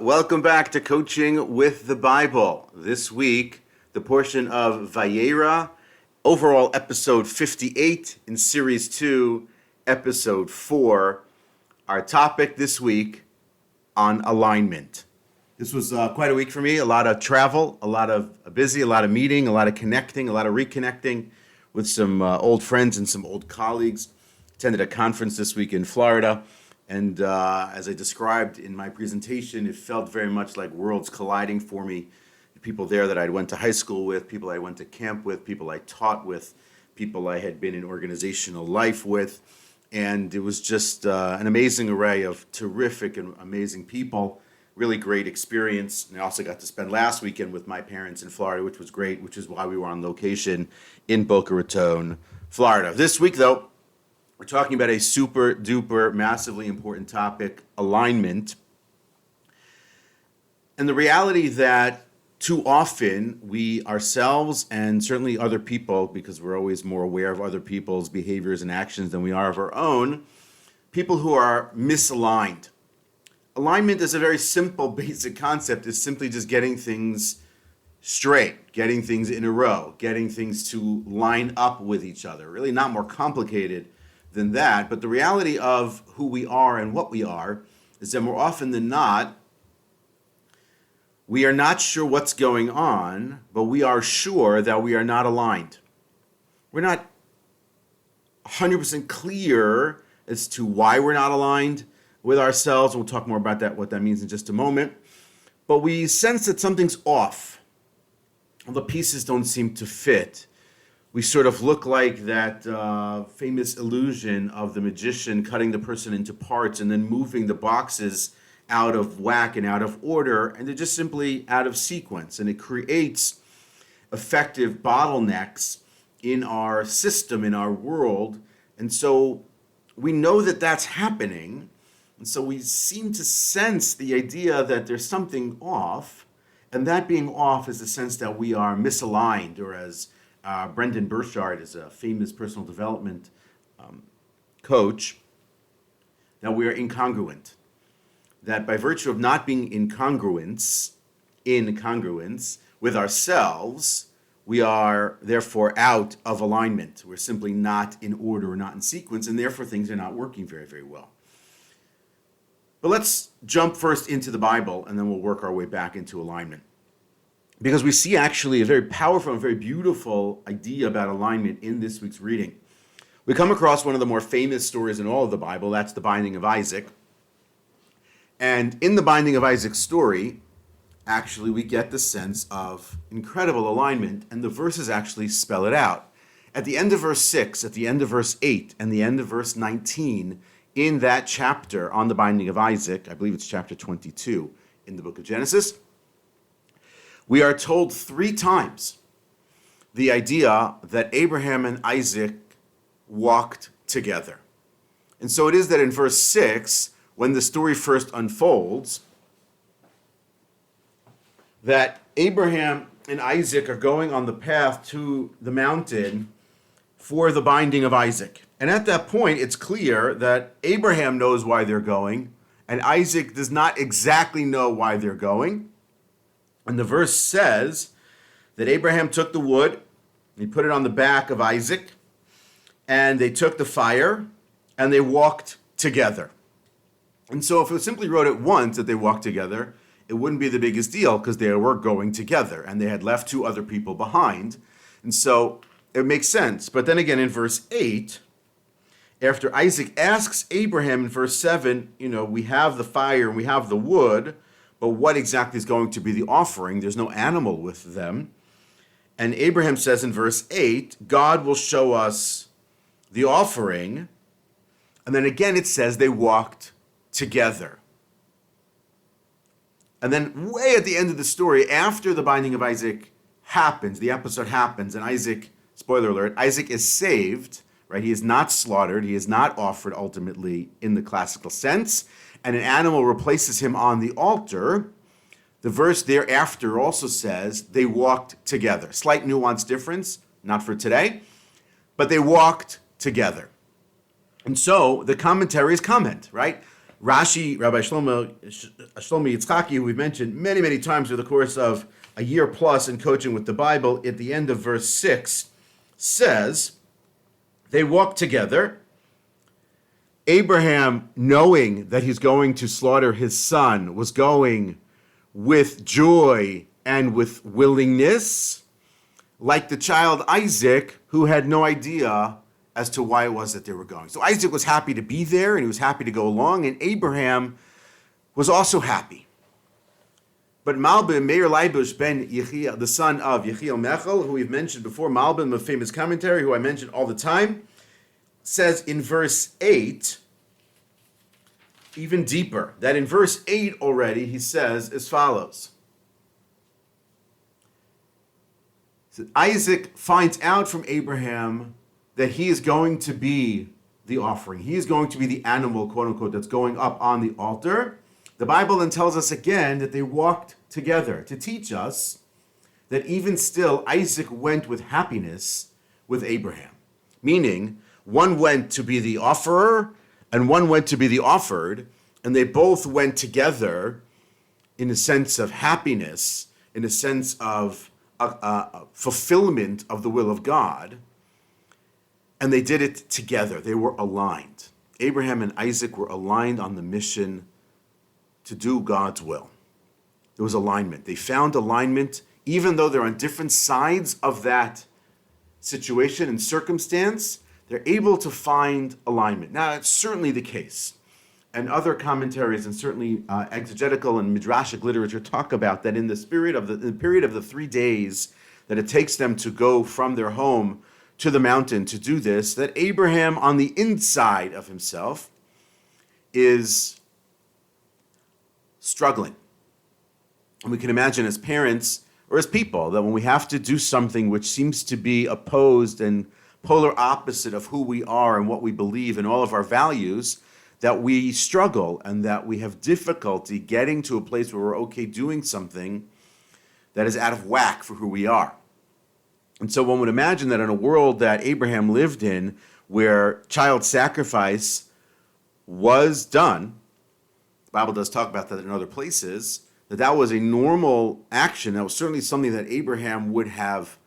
Welcome back to Coaching with the Bible. This week, the portion of Vayera, overall episode 58 in series 2, episode 4. Our topic this week on alignment. This was quite a week for me. A lot of travel, a lot of meeting, a lot of connecting, a lot of reconnecting with some old friends and some old colleagues. Attended a conference this week in Florida. And as I described in my presentation, it felt very much like worlds colliding for me. The people there that I went to high school with, people I went to camp with, people I taught with, people I had been in organizational life with. And it was just an amazing array of terrific and amazing people. Really great experience. And I also got to spend last weekend with my parents in Florida, which was great, which is why we were on location in Boca Raton, Florida. This week, though, we're talking about a super duper, massively important topic, alignment. And the reality that too often we ourselves and certainly other people, because we're always more aware of other people's behaviors and actions than we are of our own, people who are misaligned. Alignment is a very simple, basic concept. It's simply just getting things straight, getting things in a row, getting things to line up with each other. Really not more complicated than that, but the reality of who we are and what we are is that more often than not, we are not sure what's going on, but we are sure that we are not aligned. We're not 100% clear as to why we're not aligned with ourselves. We'll talk more about that, what that means in just a moment. But we sense that something's off. All the pieces don't seem to fit. We sort of look like that famous illusion of the magician cutting the person into parts and then moving the boxes out of whack and out of order, and they're just simply out of sequence. And it creates effective bottlenecks in our system, in our world. And so we know that that's happening. And so we seem to sense the idea that there's something off. And that being off is the sense that we are misaligned, or as Brendon Burchard is a famous personal development coach, that we are incongruent. That by virtue of not being in congruence with ourselves, we are therefore out of alignment. We're simply not in order, not in sequence, and therefore things are not working very, very well. But let's jump first into the Bible, and then we'll work our way back into alignment. Because we see actually a very powerful and very beautiful idea about alignment in this week's reading. We come across one of the more famous stories in all of the Bible. That's the binding of Isaac. And in the binding of Isaac's story, actually we get the sense of incredible alignment, and the verses actually spell it out. At the end of verse 6, at the end of verse 8, and the end of verse 19, in that chapter on the binding of Isaac, I believe it's chapter 22 in the book of Genesis, we are told 3 times the idea that Abraham and Isaac walked together. And so it is that in verse 6, when the story first unfolds, that Abraham and Isaac are going on the path to the mountain for the binding of Isaac. And at that point, it's clear that Abraham knows why they're going, and Isaac does not exactly know why they're going. And the verse says that Abraham took the wood, he put it on the back of Isaac, and they took the fire, and they walked together. And so if it simply wrote it once that they walked together, it wouldn't be the biggest deal because they were going together, and they had left 2 other people behind. And so it makes sense. But then again, in verse 8, after Isaac asks Abraham in verse 7, we have the fire and we have the wood, but what exactly is going to be the offering? There's no animal with them. And Abraham says in verse 8, God will show us the offering. And then again it says they walked together. And then way at the end of the story, after the binding of Isaac happens, the episode happens, and Isaac, spoiler alert, Isaac is saved, right? He is not slaughtered. He is not offered ultimately in the classical sense. And an animal replaces him on the altar. The verse thereafter also says they walked together. Slight nuance difference, not for today, but they walked together. And so the commentaries comment, right? Rashi, Rabbi Shlomo Yitzchaki, who we've mentioned many, many times through the course of a year plus in coaching with the Bible, at the end of verse 6, says, they walked together. Abraham, knowing that he's going to slaughter his son, was going with joy and with willingness, like the child Isaac, who had no idea as to why it was that they were going. So Isaac was happy to be there, and he was happy to go along, and Abraham was also happy. But Malbim, Meir Leibush ben Yechiel, the son of Yechiel Mechel, who we've mentioned before, Malbim, a famous commentary, who I mention all the time, says in verse 8, even deeper, that in verse 8 already, he says as follows. So Isaac finds out from Abraham that he is going to be the offering. He is going to be the animal, quote unquote, that's going up on the altar. The Bible then tells us again that they walked together to teach us that even still Isaac went with happiness with Abraham. Meaning, one went to be the offerer and one went to be the offered, and they both went together in a sense of happiness, in a sense of fulfillment of the will of God. And they did it together. They were aligned. Abraham and Isaac were aligned on the mission to do God's will. There was alignment. They found alignment, even though they're on different sides of that situation and circumstance, they're able to find alignment. Now, it's certainly the case. And other commentaries and certainly exegetical and midrashic literature talk about that in the period of the 3 days that it takes them to go from their home to the mountain to do this, that Abraham on the inside of himself is struggling. And we can imagine as parents or as people that when we have to do something which seems to be opposed and polar opposite of who we are and what we believe and all of our values, that we struggle and that we have difficulty getting to a place where we're okay doing something that is out of whack for who we are. And so one would imagine that in a world that Abraham lived in, where child sacrifice was done, the Bible does talk about that in other places, that was a normal action. That was certainly something that Abraham would have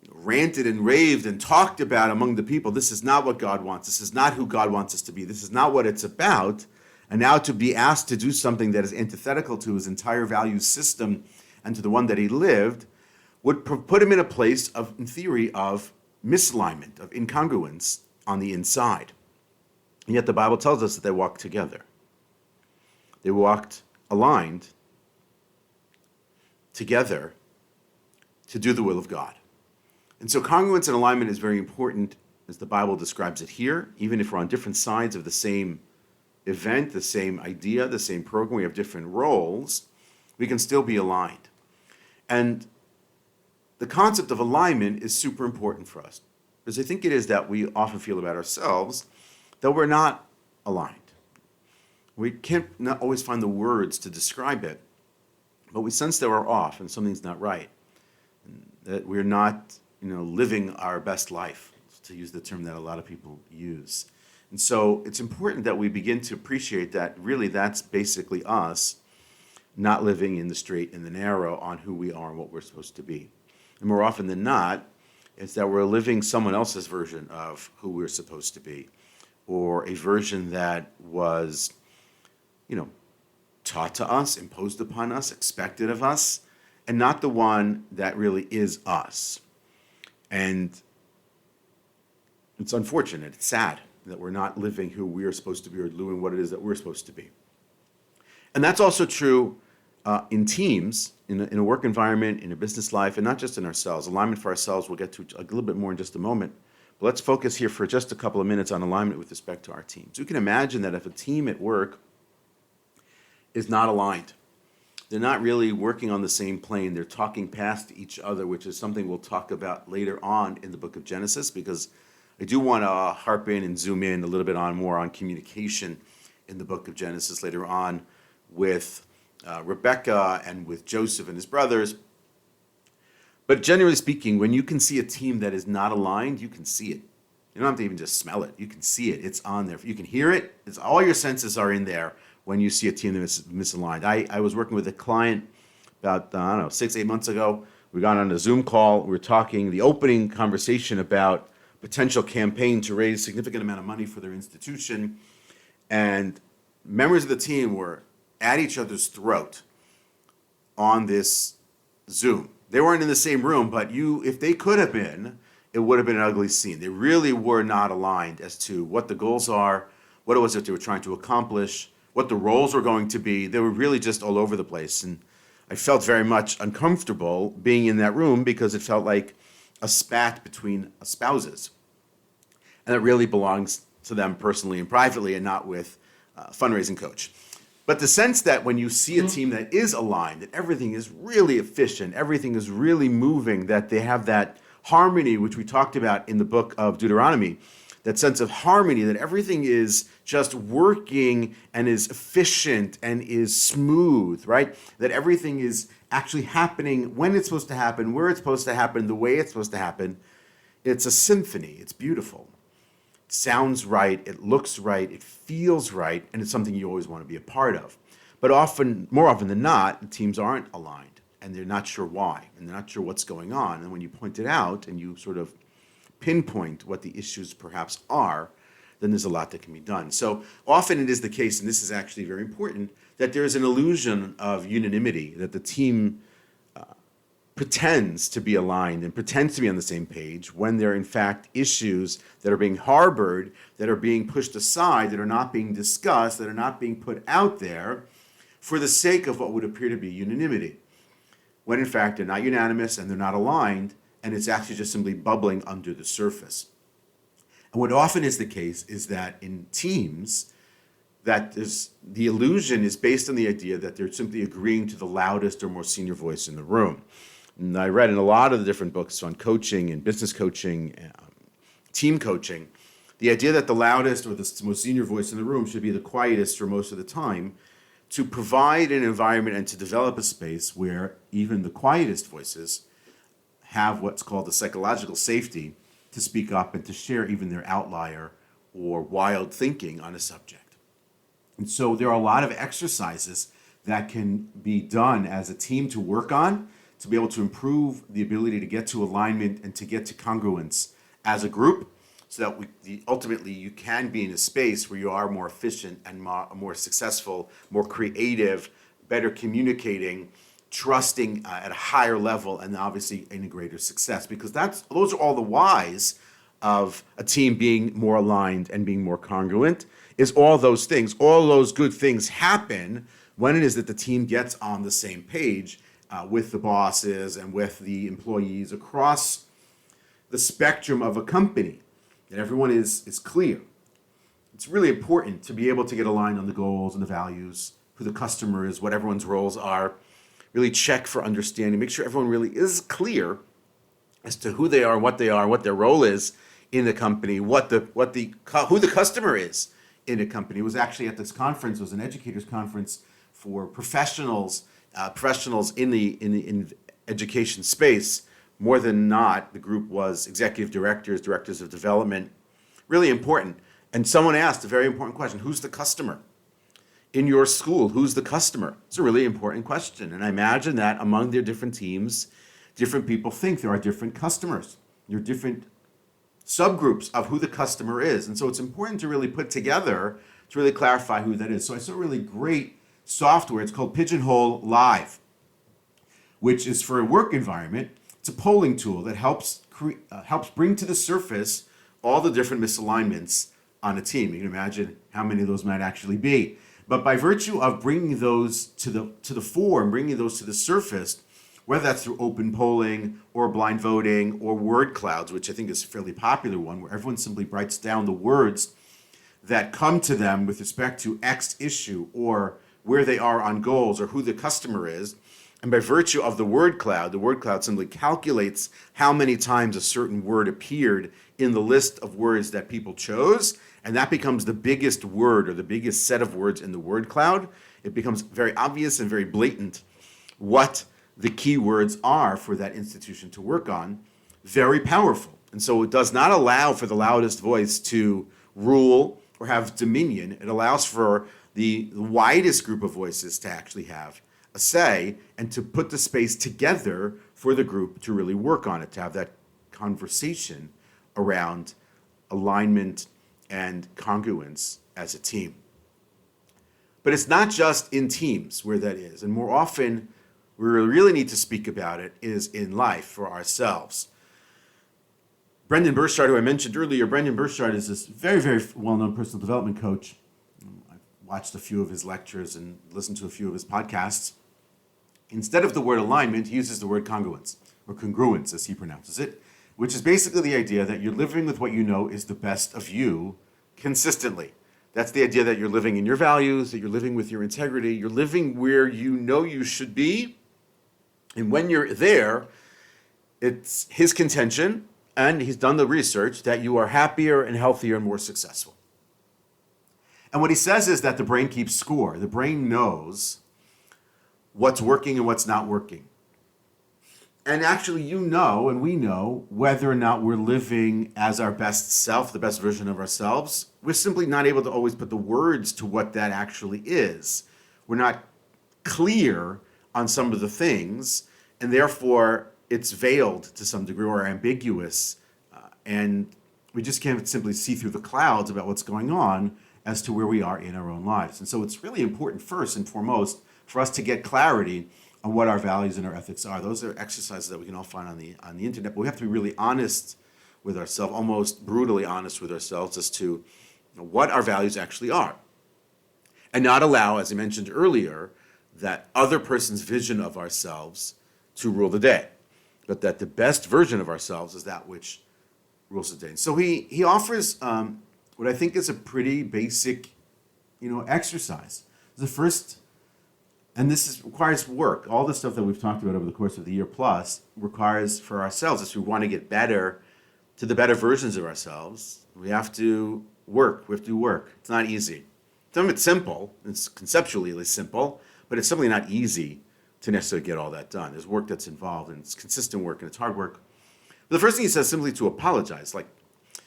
ranted and raved and talked about among the people. This is not what God wants. This is not who God wants us to be. This is not what it's about. And now to be asked to do something that is antithetical to his entire value system and to the one that he lived would put him in a place of, in theory, of misalignment, of incongruence on the inside. And yet the Bible tells us that they walked together. They walked aligned together to do the will of God. And so congruence and alignment is very important as the Bible describes it here. Even if we're on different sides of the same event, the same idea, the same program, we have different roles, we can still be aligned. And the concept of alignment is super important for us, because I think it is that we often feel about ourselves that we're not aligned. We can't not always find the words to describe it, but we sense that we're off and something's not right, and that we're not, living our best life, to use the term that a lot of people use. And so it's important that we begin to appreciate that really that's basically us not living in the straight and the narrow on who we are and what we're supposed to be. And more often than not, it's that we're living someone else's version of who we're supposed to be, or a version that was, taught to us, imposed upon us, expected of us, and not the one that really is us. And it's unfortunate, it's sad that we're not living who we are supposed to be or doing what it is that we're supposed to be. And that's also true in teams, in a work environment, in a business life, and not just in ourselves. Alignment for ourselves, we'll get to a little bit more in just a moment. But let's focus here for just a couple of minutes on alignment with respect to our teams. You can imagine that if a team at work is not aligned, they're not really working on the same plane, they're talking past each other, which is something we'll talk about later on in the book of Genesis, because I do want to harp in and zoom in a little bit more on communication in the book of Genesis later on with Rebecca and with Joseph and his brothers. But generally speaking, when you can see a team that is not aligned, you can see it. You don't have to even just smell it. You can see it. It's on there. You can hear it. It's all your senses are in there when you see a team that's misaligned. I was working with a client about, 6-8 months ago. We got on a Zoom call. We were talking the opening conversation about potential campaign to raise significant amount of money for their institution. And members of the team were at each other's throat on this Zoom. They weren't in the same room, but if they could have been, it would have been an ugly scene. They really were not aligned as to what the goals are, what it was that they were trying to accomplish, what the roles were going to be. They were really just all over the place. And I felt very much uncomfortable being in that room because it felt like a spat between spouses. And it really belongs to them personally and privately and not with a fundraising coach. But the sense that when you see a team that is aligned, that everything is really efficient, everything is really moving, that they have that harmony, which we talked about in the book of Deuteronomy, that sense of harmony, that everything is just working and is efficient and is smooth, right? That everything is actually happening when it's supposed to happen, where it's supposed to happen, the way it's supposed to happen. It's a symphony. It's beautiful. It sounds right. It looks right. It feels right. And it's something you always want to be a part of. But more often than not, the teams aren't aligned. And they're not sure why, and they're not sure what's going on. And when you point it out and you sort of pinpoint what the issues perhaps are, then there's a lot that can be done. So often it is the case, and this is actually very important, that there is an illusion of unanimity, that the team pretends to be aligned and pretends to be on the same page when there are in fact issues that are being harbored, that are being pushed aside, that are not being discussed, that are not being put out there for the sake of what would appear to be unanimity, when in fact they're not unanimous and they're not aligned, and it's actually just simply bubbling under the surface. And what often is the case is that in teams, that the illusion is based on the idea that they're simply agreeing to the loudest or more senior voice in the room. And I read in a lot of the different books on coaching and business coaching, team coaching, the idea that the loudest or the most senior voice in the room should be the quietest for most of the time, to provide an environment and to develop a space where even the quietest voices have what's called the psychological safety to speak up and to share even their outlier or wild thinking on a subject. And so there are a lot of exercises that can be done as a team to work on, to be able to improve the ability to get to alignment and to get to congruence as a group, so that ultimately you can be in a space where you are more efficient and more successful, more creative, better communicating, trusting at a higher level, and obviously in a greater success. Because those are all the whys of a team being more aligned and being more congruent, is all those things. All those good things happen when it is that the team gets on the same page with the bosses and with the employees across the spectrum of a company. That everyone is clear. It's really important to be able to get aligned on the goals and the values, who the customer is, what everyone's roles are. Really check for understanding. Make sure everyone really is clear as to who they are, what their role is in the company, who the customer is in a company. It was actually at this conference. It was an educators conference for professionals in the education space. More than not, the group was executive directors, directors of development, really important. And someone asked a very important question: who's the customer? In your school, who's the customer? It's a really important question. And I imagine that among their different teams, different people think there are different customers. There are different subgroups of who the customer is. And so it's important to really put together, to really clarify who that is. So I saw a really great software. It's called Pigeonhole Live, which is for a work environment. It's a polling tool that helps bring to the surface all the different misalignments on a team. You can imagine how many of those might actually be. But by virtue of bringing those to the fore and bringing those to the surface, whether that's through open polling or blind voting or word clouds, which I think is a fairly popular one, where everyone simply writes down the words that come to them with respect to X issue or where they are on goals or who the customer is. And by virtue of the word cloud simply calculates how many times a certain word appeared in the list of words that people chose, and that becomes the biggest word or the biggest set of words in the word cloud. It becomes very obvious and very blatant what the key words are for that institution to work on. Very powerful. And so it does not allow for the loudest voice to rule or have dominion. It allows for the widest group of voices to actually have a say and to put the space together for the group to really work on it, to have that conversation around alignment and congruence as a team. But it's not just in teams where that is. And more often, where we really need to speak about it is in life for ourselves. Brendon Burchard, who I mentioned earlier, Brendon Burchard is this very, very well-known personal development coach. I've watched a few of his lectures and listened to a few of his podcasts. Instead of the word alignment, he uses the word congruence, or congruence as he pronounces it, which is basically the idea that you're living with what you know is the best of you consistently. That's the idea that you're living in your values, that you're living with your integrity, you're living where you know you should be. And when you're there, it's his contention, and he's done the research, that you are happier and healthier and more successful. And what he says is that the brain keeps score. The brain knows what's working and what's not working. And actually, you know, and we know whether or not we're living as our best self, the best version of ourselves. We're simply not able to always put the words to what that actually is. We're not clear on some of the things, and therefore it's veiled to some degree or ambiguous, and we just can't simply see through the clouds about what's going on as to where we are in our own lives. And so it's really important, first and foremost, for us to get clarity on what our values and our ethics are. Those are exercises that we can all find on the internet, but we have to be really honest with ourselves, almost brutally honest with ourselves as to what our values actually are. And not allow, as I mentioned earlier, that other person's vision of ourselves to rule the day, but that the best version of ourselves is that which rules the day. And so he offers what I think is a pretty basic, exercise. The first, and requires work. All the stuff that we've talked about over the course of the year plus requires for ourselves, if we want to get better to the better versions of ourselves, we have to work. We have to do work. It's not easy. Some of it's simple. It's conceptually simple, but it's simply not easy to necessarily get all that done. There's work that's involved, and it's consistent work, and it's hard work. But the first thing he says is simply to apologize. Like,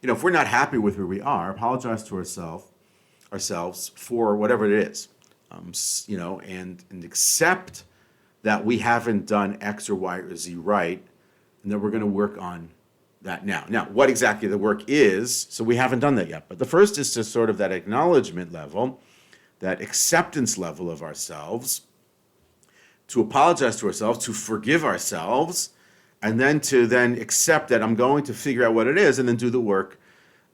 if we're not happy with where we are, apologize to ourselves for whatever it is. And accept that we haven't done X or Y or Z right, and that we're going to work on that now. Now, what exactly the work is, so we haven't done that yet. But the first is to sort of that acknowledgement level, that acceptance level of ourselves, to apologize to ourselves, to forgive ourselves, and then to accept that I'm going to figure out what it is and then do the work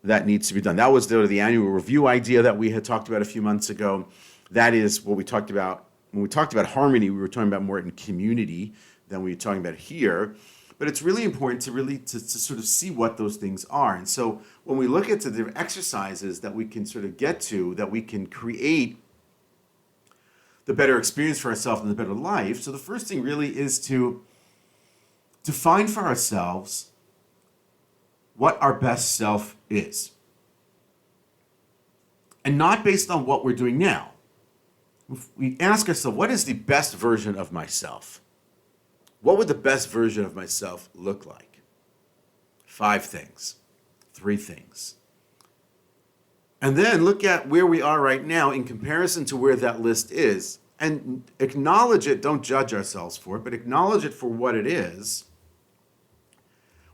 that needs to be done. That was the annual review idea that we had talked about a few months ago. That is what we talked about. When we talked about harmony, we were talking about more in community than we were talking about here. But it's really important to sort of see what those things are. And so when we look at the different exercises that we can sort of get to, that we can create the better experience for ourselves and the better life. So the first thing really is to define for ourselves what our best self is. And not based on what we're doing now. If we ask ourselves, what is the best version of myself? What would the best version of myself look like? 5 things, 3 things. And then look at where we are right now in comparison to where that list is, and acknowledge it. Don't judge ourselves for it, but acknowledge it for what it is.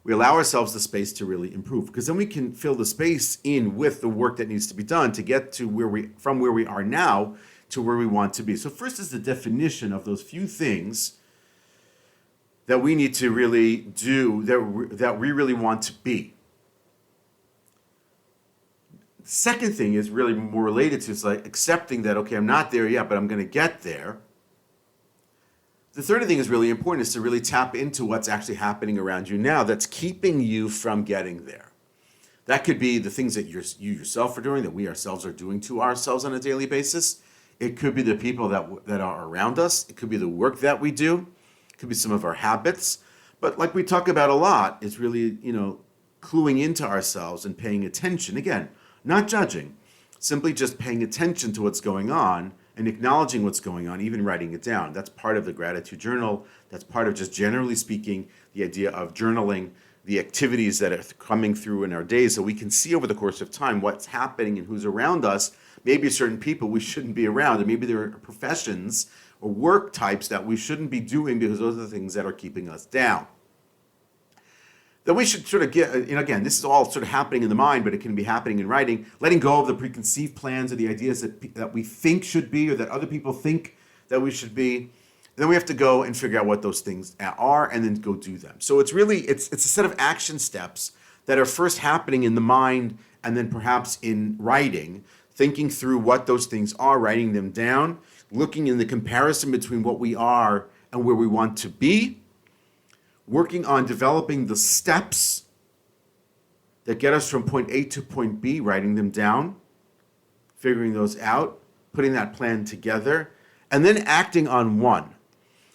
We allow ourselves the space to really improve, because then we can fill the space in with the work that needs to be done to get to from where we are now to where we want to be. So first is the definition of those few things that we need to really do, that we really want to be. The second thing is really more related to, it's like accepting that, okay, I'm not there yet, but I'm going to get there. The third thing is really important, is to really tap into what's actually happening around you now that's keeping you from getting there. That could be the things that you yourself are doing, that we ourselves are doing to ourselves on a daily basis. It could be the people that are around us. It could be the work that we do. It could be some of our habits. But like we talk about a lot, it's really, cluing into ourselves and paying attention. Again, not judging, simply just paying attention to what's going on and acknowledging what's going on, even writing it down. That's part of the gratitude journal. That's part of just generally speaking, the idea of journaling the activities that are coming through in our days, so we can see over the course of time what's happening and who's around us. Maybe certain people we shouldn't be around, and maybe there are professions or work types that we shouldn't be doing because those are the things that are keeping us down. Then we should sort of get, again, this is all sort of happening in the mind, but it can be happening in writing, letting go of the preconceived plans or the ideas that we think should be or that other people think that we should be. And then we have to go and figure out what those things are and then go do them. So it's a set of action steps that are first happening in the mind and then perhaps in writing, thinking through what those things are, writing them down, looking in the comparison between what we are and where we want to be, working on developing the steps that get us from point A to point B, writing them down, figuring those out, putting that plan together, and then acting on one.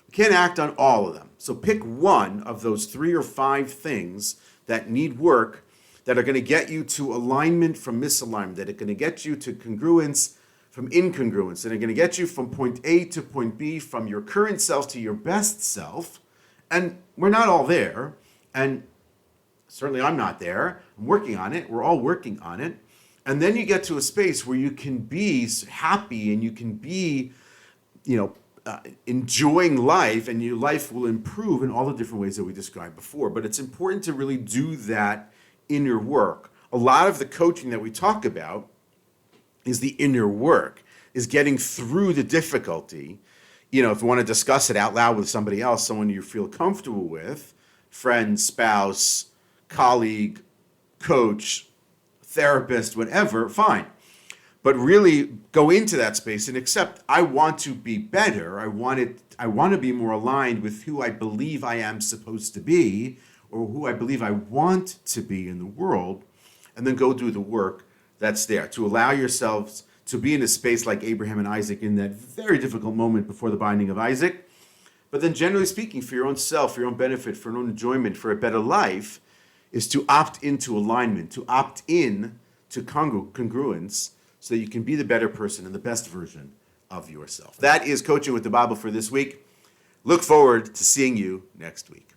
We can't act on all of them. So pick one of those 3 or 5 things that need work, that are going to get you to alignment from misalignment, that are going to get you to congruence from incongruence, that are going to get you from point A to point B, from your current self to your best self. And we're not all there, and certainly I'm not there. I'm working on it. We're all working on it. And then you get to a space where you can be happy and you can be, enjoying life, and your life will improve in all the different ways that we described before. But it's important to really do that inner work. A lot of the coaching that we talk about is the inner work, is getting through the difficulty. If you want to discuss it out loud with somebody else, someone you feel comfortable with, friend, spouse, colleague, coach, therapist, whatever, fine. But really go into that space and accept, I want to be better. I want to be more aligned with who I believe I am supposed to be, or who I believe I want to be in the world, and then go do the work that's there to allow yourselves to be in a space like Abraham and Isaac in that very difficult moment before the binding of Isaac. But then generally speaking, for your own self, for your own benefit, for your own enjoyment, for a better life, is to opt into alignment, to opt in to congruence, so that you can be the better person and the best version of yourself. That is Coaching with the Bible for this week. Look forward to seeing you next week.